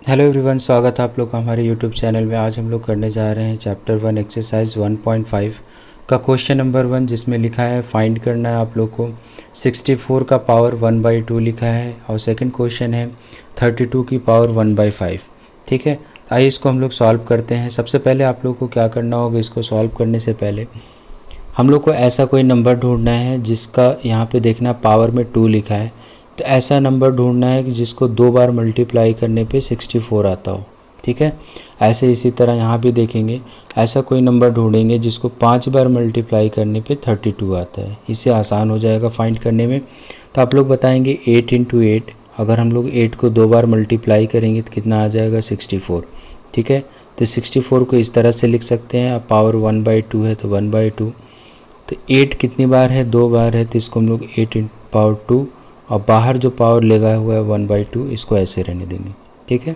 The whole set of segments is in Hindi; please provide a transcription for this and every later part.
हेलो एवरीवन, स्वागत है आप लोग का हमारे यूट्यूब चैनल में। आज हम लोग करने जा रहे हैं चैप्टर 1 एक्सरसाइज 1.5 का क्वेश्चन नंबर 1, जिसमें लिखा है फाइंड करना है आप लोग को 64 का पावर 1/2 लिखा है, और सेकंड क्वेश्चन है 32 की पावर 1/5। ठीक है, आइए इसको हम लोग सॉल्व करते हैं। सबसे पहले आप लोग को क्या करना होगा, इसको सॉल्व करने से पहले हम लोग को ऐसा कोई नंबर ढूंढना है जिसका यहाँ पे देखना पावर में 2 लिखा है। तो ऐसा नंबर ढूंढना है कि जिसको 2 बार मल्टीप्लाई करने पे 64 आता हो। ठीक है, ऐसे इसी तरह यहाँ भी देखेंगे, ऐसा कोई नंबर ढूंढेंगे जिसको 5 बार मल्टीप्लाई करने पे 32 आता है। इससे आसान हो जाएगा फाइंड करने में। तो आप लोग बताएंगे 8 × 8, अगर हम लोग 8 को 2 बार मल्टीप्लाई करेंगे तो कितना आ जाएगा 64। ठीक है, तो 64 को इस तरह से लिख सकते हैं। अब पावर 1/2 है तो 1/2। तो 8 कितनी बार है, 2 बार है, तो इसको हम लोग 8 × पावर 2, और बाहर जो पावर लगा हुआ है 1/2, इसको ऐसे रहने देंगे। ठीक है,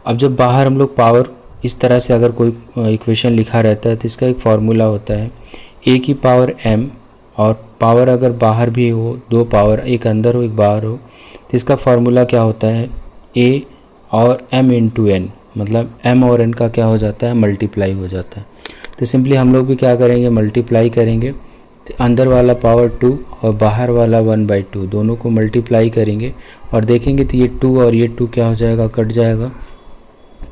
अब जब बाहर हम लोग पावर इस तरह से अगर कोई इक्वेशन लिखा रहता है तो इसका एक फार्मूला होता है a की पावर m, और पावर अगर बाहर भी हो, 2 पावर, एक अंदर हो एक बाहर हो, तो इसका फार्मूला क्या होता है a और m × n, मतलब m और n का क्या हो जाता है, मल्टीप्लाई हो जाता है। तो सिंपली हम लोग भी क्या करेंगे, मल्टीप्लाई करेंगे। तो अंदर वाला पावर 2 और बाहर वाला 1/2, दोनों को मल्टीप्लाई करेंगे और देखेंगे तो ये 2 और ये 2 क्या हो जाएगा, कट जाएगा,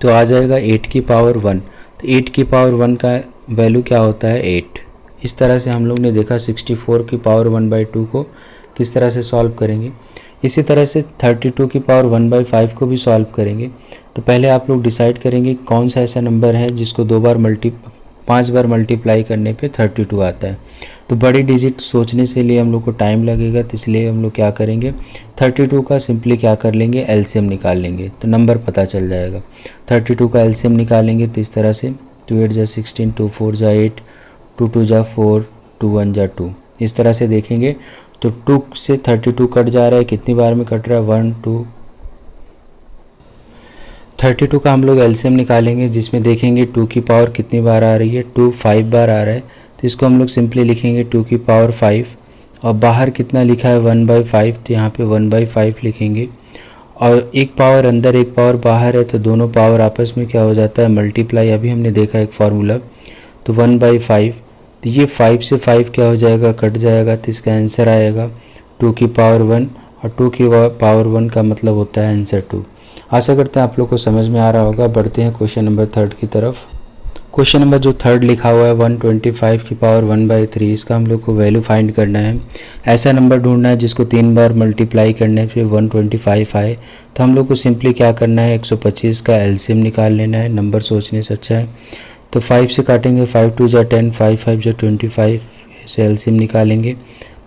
तो आ जाएगा 8 की पावर 1। तो 8 की पावर 1 का वैल्यू क्या होता है, 8। इस तरह से हम लोग ने देखा 64 की पावर 1/2 को किस तरह से सॉल्व करेंगे। इसी तरह से 32 की पावर 1/5 को भी सॉल्व करेंगे। तो पहले आप लोग डिसाइड करेंगे कौन सा ऐसा नंबर है जिसको 5 बार मल्टीप्लाई करने पे 32 आता है। तो बड़ी डिजिट सोचने से लिए हम लोग को टाइम लगेगा, तो इसलिए हम लोग क्या करेंगे, 32 का सिंपली क्या कर लेंगे, एलसीएम निकाल लेंगे, तो नंबर पता चल जाएगा। 32 का एलसीएम निकालेंगे तो इस तरह से 2 8 जा 16, 2 4 जा 8, 2 2 जा 4, 2 1 जा 2, इस तरह से देखेंगे। तो 2 से 32 कट जा रहा है, कितनी बार में कट रहा है, 1 2। 32 का हम लोग एलसीएम निकालेंगे, जिसमें देखेंगे 2 की पावर कितनी बार आ रही है, 2 5 बार आ रहा है, तो इसको हम लोग सिंपली लिखेंगे 2 की पावर 5, और बाहर कितना लिखा है 1/5, तो यहाँ पे 1/5 लिखेंगे। और एक पावर अंदर एक पावर बाहर है, तो दोनों पावर आपस में क्या हो जाता है, मल्टीप्लाई। अभी हमने देखा एक फार्मूला, तो 1/5, तो ये 5 से 5 क्या हो जाएगा, कट जाएगा, तो इसका आंसर आएगा 2 की पावर 1, और 2 की पावर 1 का मतलब होता है आंसर 2। आशा करते हैं आप लोग को समझ में आ रहा होगा। बढ़ते हैं क्वेश्चन नंबर 3 की तरफ। क्वेश्चन नंबर जो 3 लिखा हुआ है 125 की पावर 1/3, इसका हम लोग को वैल्यू फाइंड करना है। ऐसा नंबर ढूंढना है जिसको 3 बार मल्टीप्लाई करने पे 125 आए। तो हम लोग को सिंपली क्या करना है, 125 का एलसीएम निकाल लेना है। नंबर सोचने से अच्छा है। तो 5 से काटेंगे, 5 2 जा 10, 5 5 जा 25, से एलसीएम निकालेंगे।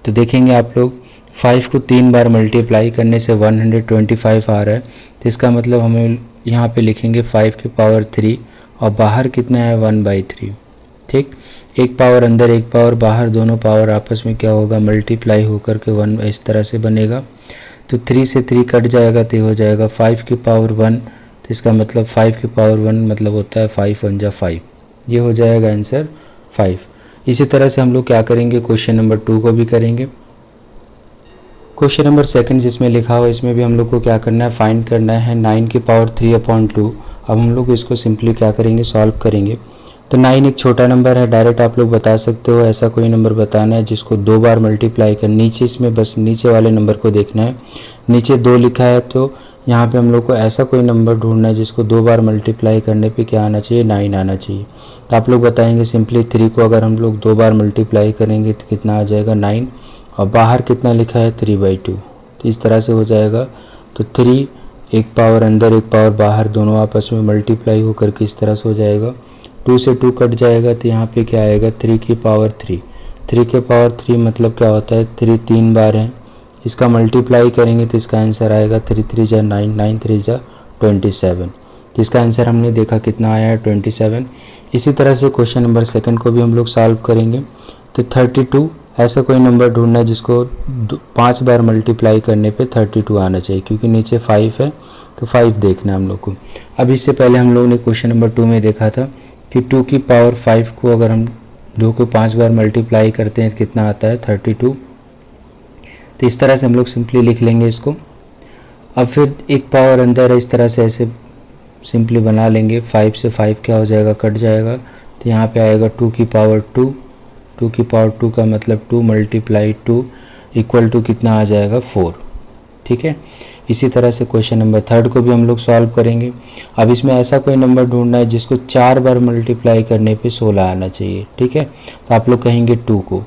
तो देखेंगे आप लोग 5 को 3 बार मल्टीप्लाई करने से 125 आ रहा है, तो इसका मतलब हमें यहाँ पे लिखेंगे 5 की पावर 3, और बाहर कितना है 1/3। ठीक, एक पावर अंदर एक पावर बाहर, दोनों पावर आपस में क्या होगा, मल्टीप्लाई होकर के 1 इस तरह से बनेगा। तो 3 से 3 कट जाएगा, तो हो जाएगा 5 की पावर 1, तो इसका मतलब 5 की पावर 1 मतलब होता है 5 1 जा 5, ये हो जाएगा आंसर 5। इसी तरह से हम लोग क्या करेंगे, क्वेश्चन नंबर 2 को भी करेंगे। क्वेश्चन नंबर 2 जिसमें लिखा हुआ है, इसमें भी हम लोग को क्या करना है, फाइंड करना है 9 की पावर 3/2। अब हम लोग इसको सिंपली क्या करेंगे, सॉल्व करेंगे। तो 9 एक छोटा नंबर है, डायरेक्ट आप लोग बता सकते हो। ऐसा कोई नंबर बताना है जिसको 2 बार मल्टीप्लाई कर, नीचे इसमें बस नीचे वाले नंबर को देखना है। नीचे 2 लिखा है, तो यहाँ पे हम लोग को ऐसा कोई नंबर ढूंढना है जिसको 2 बार मल्टीप्लाई करने पे क्या आना चाहिए, 9 आना चाहिए। तो आप लोग बताएंगे सिंपली 3 को अगर हम लोग 2 बार मल्टीप्लाई करेंगे तो कितना आ जाएगा, 9, और बाहर कितना लिखा है 3/2, तो इस तरह से हो जाएगा। तो 3, एक पावर अंदर एक पावर बाहर, दोनों आपस में मल्टीप्लाई होकर के इस तरह से हो जाएगा। 2 से 2 कट जाएगा, तो यहाँ पे क्या आएगा, 3 की पावर 3। 3 के पावर 3 मतलब क्या होता है, 3 3 बार है, इसका मल्टीप्लाई करेंगे तो इसका आंसर आएगा 3 3 जा 9, 9 3 जा 27। तो इसका आंसर हमने देखा कितना आया है, 27। इसी तरह से क्वेश्चन नंबर 2 को भी हम लोग सॉल्व करेंगे। तो 32, ऐसा कोई नंबर ढूंढना है जिसको 5 बार मल्टीप्लाई करने पे 32 आना चाहिए, क्योंकि नीचे 5 है तो 5 देखना है हम लोग को। अब इससे पहले हम लोग ने क्वेश्चन नंबर 2 में देखा था कि 2 की पावर 5 को अगर हम 2 को 5 बार मल्टीप्लाई करते हैं तो कितना आता है, 32। तो इस तरह से हम लोग सिंपली लिख लेंगे इसको। अब फिर एक पावर अंदर है, इस तरह से ऐसे सिंपली बना लेंगे, 5 से 5 क्या हो जाएगा, कट जाएगा, तो यहाँ पे आएगा 2 की पावर 2, 2 की पावर 2 का मतलब 2 मल्टीप्लाई 2 इक्वल टू कितना आ जाएगा, 4। ठीक है, इसी तरह से क्वेश्चन नंबर 3 को भी हम लोग सॉल्व करेंगे। अब इसमें ऐसा कोई नंबर ढूंढना है जिसको 4 बार मल्टीप्लाई करने पे 16 आना चाहिए। ठीक है, तो आप लोग कहेंगे 2 को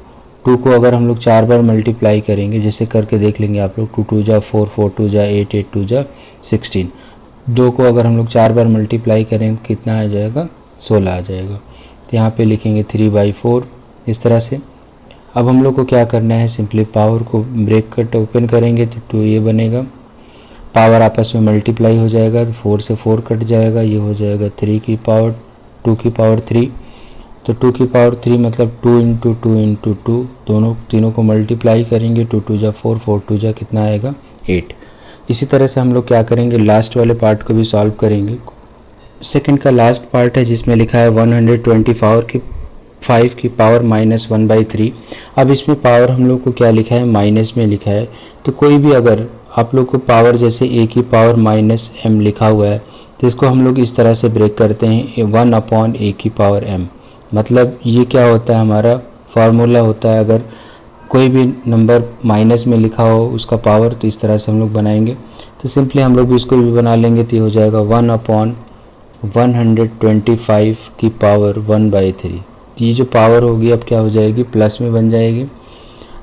अगर हम लोग 4 बार मल्टीप्लाई करेंगे, जैसे करके देख लेंगे आप लोग, 2 2 जा 4, 4 2 जा 8, 8 2 जा 16। 2 को अगर हम लोग 4 बार मल्टीप्लाई करेंगे कितना आ जाएगा, 16 आ जाएगा। तो यहाँ पे लिखेंगे 3/4 इस तरह से। अब हम लोग को क्या करना है, सिंपली पावर को ब्रैकेट ओपन करेंगे तो 2 ये बनेगा, पावर आपस में मल्टीप्लाई हो जाएगा, तो 4 से 4 कट जाएगा, ये हो जाएगा 3 की पावर 2 की पावर 3। तो 2 की पावर 3 मतलब 2 इंटू 2 इंटू 2, तीनों को मल्टीप्लाई करेंगे, 2 2 जा 4, 4 2 जा कितना आएगा, 8। इसी तरह से हम लोग क्या करेंगे, लास्ट वाले पार्ट को भी सॉल्व करेंगे। सेकंड का लास्ट पार्ट है जिसमें लिखा है 125 की पावर -1/3। अब इसमें पावर हम लोग को क्या लिखा है, माइनस में लिखा है। तो कोई भी अगर आप लोग को पावर जैसे a की पावर -m लिखा हुआ है, तो इसको हम लोग इस तरह से ब्रेक करते हैं, 1/a की पावर m। मतलब ये क्या होता है, हमारा फार्मूला होता है, अगर कोई भी नंबर माइनस में लिखा हो उसका पावर, तो इस तरह से हम लोग बनाएंगे। तो सिंपली हम लोग भी इसको भी बना लेंगे, तो ये हो जाएगा 1/125 की पावर 1/3। ये जो पावर होगी अब क्या हो जाएगी, प्लस में बन जाएगी।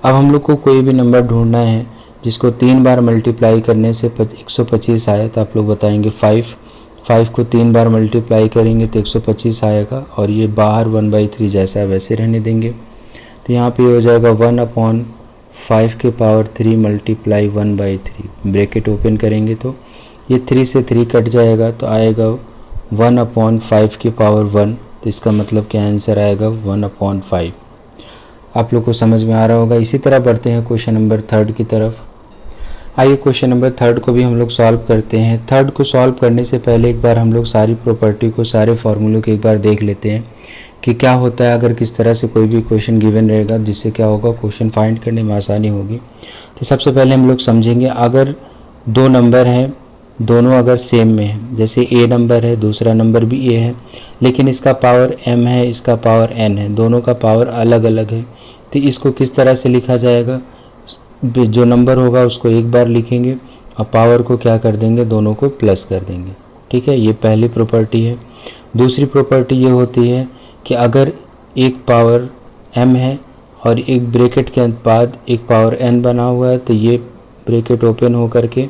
अब हम लोग को कोई भी नंबर ढूंढना है जिसको 3 बार मल्टीप्लाई करने से 125 आए, तो आप लोग बताएंगे 5 को 3 बार मल्टीप्लाई करेंगे तो 125 आएगा, और ये बाहर 1/3 जैसा है वैसे रहने देंगे। तो यहाँ पे हो जाएगा 1/5 के पावर 3 मल्टीप्लाई 1/3, ब्रैकेट ओपन करेंगे तो ये 3 से 3 कट जाएगा, तो आएगा 1/5 की पावर 1। तो इसका मतलब क्या आंसर आएगा, 1/5। आप लोग को समझ में आ रहा होगा। इसी तरह बढ़ते हैं क्वेश्चन नंबर 3 की तरफ। आइए क्वेश्चन नंबर 3 को भी हम लोग सॉल्व करते हैं। 3 को सॉल्व करने से पहले एक बार हम लोग सारी प्रॉपर्टी को, सारे फार्मूलों को एक बार देख लेते हैं कि क्या होता है अगर किस तरह से कोई भी क्वेश्चन गिवन रहेगा, जिससे क्या होगा, क्वेश्चन फाइंड करने में आसानी होगी। तो सबसे पहले हम लोग समझेंगे, अगर 2 नंबर हैं, दोनों अगर सेम में है, जैसे a नंबर है, दूसरा नंबर भी a है, लेकिन इसका पावर m है, इसका पावर n है, दोनों का पावर अलग अलग है, तो इसको किस तरह से लिखा जाएगा, जो नंबर होगा उसको एक बार लिखेंगे और पावर को क्या कर देंगे, दोनों को प्लस कर देंगे। ठीक है, ये पहली प्रॉपर्टी है। दूसरी प्रॉपर्टी ये होती है कि अगर एक पावर m है और एक ब्रैकेट के बाद एक पावर n बना हुआ है, तो ये ब्रैकेट ओपन हो करके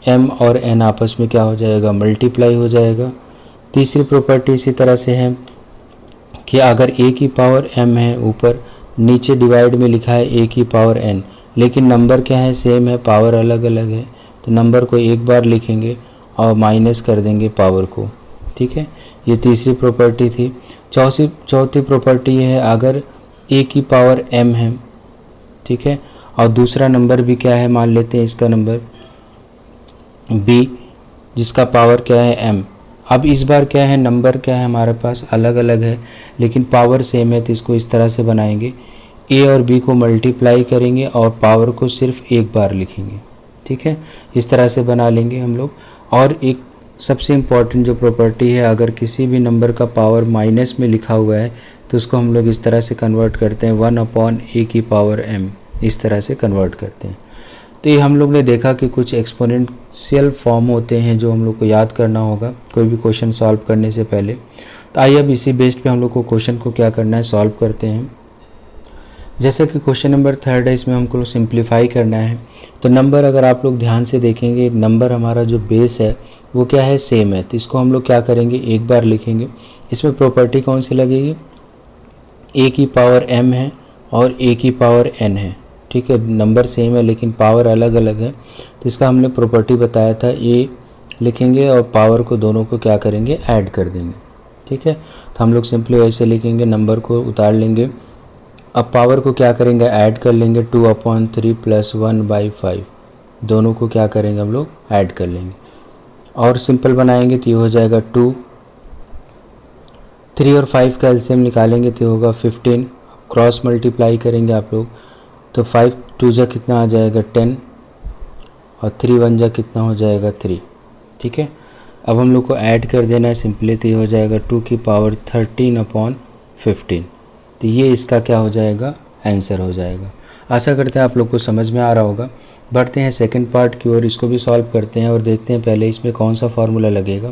m और n आपस में क्या हो जाएगा, मल्टीप्लाई हो जाएगा। तीसरी प्रॉपर्टी इसी तरह से है कि अगर a की पावर m है, ऊपर नीचे डिवाइड में लिखा है a की पावर n, लेकिन नंबर क्या है, सेम है, पावर अलग अलग है, तो नंबर को एक बार लिखेंगे और माइनस कर देंगे पावर को। ठीक है, ये तीसरी प्रॉपर्टी थी। चौथी प्रॉपर्टी है, अगर a की पावर m है, ठीक है, और दूसरा नंबर भी क्या है, मान लेते हैं इसका नंबर b, जिसका पावर क्या है m। अब इस बार क्या है, नंबर क्या है हमारे पास अलग अलग है, लेकिन पावर सेम है, तो इसको इस तरह से बनाएंगे, a और b को मल्टीप्लाई करेंगे और पावर को सिर्फ एक बार लिखेंगे। ठीक है, इस तरह से बना लेंगे हम लोग। और एक सबसे इम्पॉर्टेंट जो प्रॉपर्टी है, अगर किसी भी नंबर का पावर माइनस में लिखा हुआ है तो उसको हम लोग इस तरह से कन्वर्ट करते हैं, 1/a की पावर m, इस तरह से कन्वर्ट करते हैं। तो ये हम लोग ने देखा कि कुछ एक्सपोनेंशियल फॉर्म होते हैं जो हम लोग को याद करना होगा कोई भी क्वेश्चन सॉल्व करने से पहले। तो आइए अब इसी बेस्ड पे हम लोग को क्वेश्चन को क्या करना है, सॉल्व करते हैं। जैसे कि क्वेश्चन नंबर 3 है, इसमें हमको सिंप्लीफाई करना है। तो नंबर अगर आप लोग ध्यान से देखेंगे, नंबर हमारा जो बेस है वो क्या है, सेम है, तो इसको हम लोग क्या करेंगे, एक बार लिखेंगे। इसमें प्रॉपर्टी कौन सी लगेगी, a की पावर m है और a की पावर n है। ठीक है, नंबर सेम है लेकिन पावर अलग अलग है, तो इसका हमने प्रॉपर्टी बताया था, a लिखेंगे और पावर को दोनों को क्या करेंगे, ऐड कर देंगे। ठीक है, तो हम लोग सिंपली वैसे लिखेंगे, नंबर को उतार लेंगे, अब पावर को क्या करेंगे, ऐड कर लेंगे, 2/3 + 1/5, दोनों को क्या करेंगे हम लोग, ऐड कर लेंगे और सिंपल बनाएंगे, तो ये हो जाएगा 2। 3 और 5 का एलसीएम निकालेंगे तो होगा 15, क्रॉस मल्टीप्लाई करेंगे आप लोग, तो 5 2 जा कितना आ जाएगा 10 और 3 1 जा कितना हो जाएगा 3। ठीक है, अब हम लोग को ऐड कर देना है सिंपली, तो ये हो जाएगा 2 की पावर 13/15। तो ये इसका क्या हो जाएगा, आंसर हो जाएगा। आशा करते हैं आप लोग को समझ में आ रहा होगा। बढ़ते हैं सेकंड पार्ट की ओर, इसको भी सॉल्व करते हैं और देखते हैं पहले इसमें कौन सा फार्मूला लगेगा।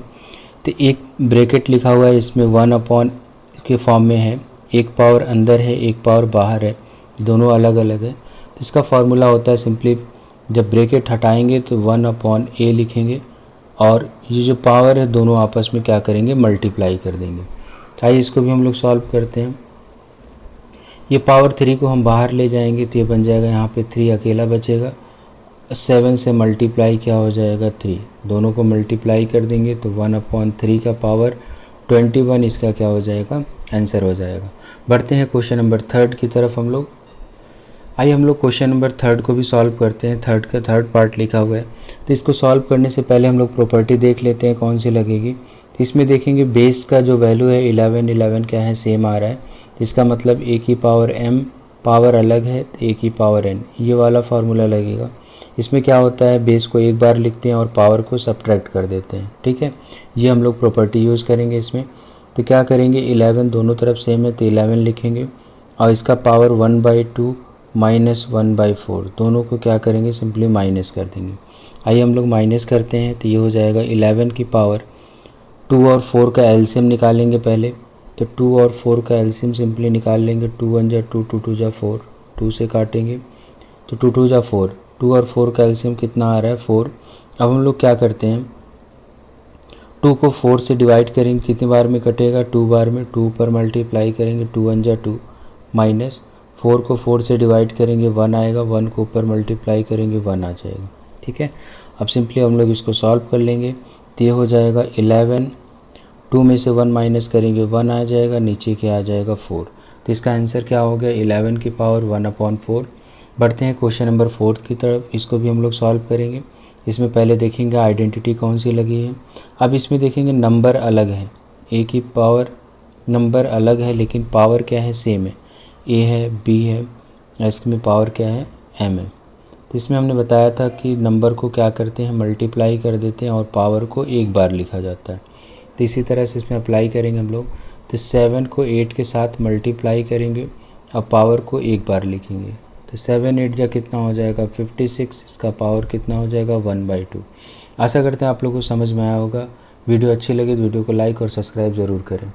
तो एक ब्रैकेट लिखा हुआ है, इसमें 1 के फॉर्म में है, एक पावर अंदर है एक पावर बाहर है, दोनों अलग अलग है। तो इसका फार्मूला होता है सिंपली, जब ब्रैकेट हटाएंगे तो 1/a लिखेंगे और ये जो पावर है दोनों आपस में क्या करेंगे, मल्टीप्लाई कर देंगे। आइए इसको भी हम लोग सॉल्व करते हैं। ये पावर 3 को हम बाहर ले जाएंगे तो ये बन जाएगा, यहाँ पे 3 अकेला बचेगा, 7 से मल्टीप्लाई क्या हो जाएगा 3, दोनों को मल्टीप्लाई कर देंगे तो 1/3 का पावर 21 इसका क्या हो जाएगा, आंसर हो जाएगा। बढ़ते हैं क्वेश्चन नंबर 3 की तरफ हम लोग। आइए हम लोग क्वेश्चन नंबर 3 को भी सॉल्व करते हैं। थर्ड पार्ट लिखा हुआ है, तो इसको सॉल्व करने से पहले हम लोग प्रॉपर्टी देख लेते हैं कौन सी लगेगी। तो इसमें देखेंगे बेस का जो वैल्यू है 11 क्या है, सेम आ रहा है। तो इसका मतलब a की पावर m, पावर अलग है तो a की पावर n, ये वाला फार्मूला लगेगा। इसमें क्या होता है, बेस को एक बार लिखते हैं और पावर को सब्ट्रैक्ट कर देते हैं, ठीक है। ये हम लोग प्रॉपर्टी यूज़ करेंगे इसमें। तो क्या करेंगे, 11 दोनों तरफ सेम है तो 11 लिखेंगे और इसका पावर 1/2 माइनस 1/4, दोनों को क्या करेंगे, सिंपली माइनस कर देंगे। आइए हम लोग माइनस करते हैं तो ये हो जाएगा 11 की पावर 2 और 4 का एलसीएम निकालेंगे पहले। तो 2 और 4 का एलसीएम सिंपली निकाल लेंगे, 2 1 जा 2, 2 2 जा 4, 2 से काटेंगे तो 2 2 जा 4, 2 और 4 का एलसीएम कितना आ रहा है, 4। अब हम लोग क्या करते हैं, 2 को 4 से डिवाइड करेंगे, कितनी बार में कटेगा, 2 बार में, 2 पर मल्टीप्लाई करेंगे, 2 1 जा 2, माइनस 4 को 4 से डिवाइड करेंगे 1 आएगा, 1 को ऊपर मल्टीप्लाई करेंगे 1 आ जाएगा, ठीक है। अब सिंपली हम लोग इसको सॉल्व कर लेंगे तो ये हो जाएगा 11, 2 में से 1 माइनस करेंगे 1 आ जाएगा, नीचे क्या आ जाएगा 4। तो इसका आंसर क्या हो गया, 11 की पावर 1/4। बढ़ते हैं क्वेश्चन नंबर 4 की तरफ, इसको भी हम लोग सॉल्व करेंगे। इसमें पहले देखेंगे आइडेंटिटी कौन सी लगी है। अब इसमें देखेंगे नंबर अलग है, a की पावर नंबर अलग है लेकिन पावर क्या है, सेम है, a है b है, इसमें पावर क्या है, m है। तो इसमें हमने बताया था कि नंबर को क्या करते हैं, मल्टीप्लाई कर देते हैं और पावर को एक बार लिखा जाता है। तो इसी तरह से इसमें अप्लाई करेंगे हम लोग। तो 7 को 8 के साथ मल्टीप्लाई करेंगे, अब पावर को एक बार लिखेंगे। तो 7 8 जा कितना हो जाएगा 56, इसका पावर कितना हो जाएगा 1/2। आशा करते हैं आप लोगों को समझ में आया होगा। वीडियो अच्छी लगे तो वीडियो को लाइक और सब्सक्राइब ज़रूर करें।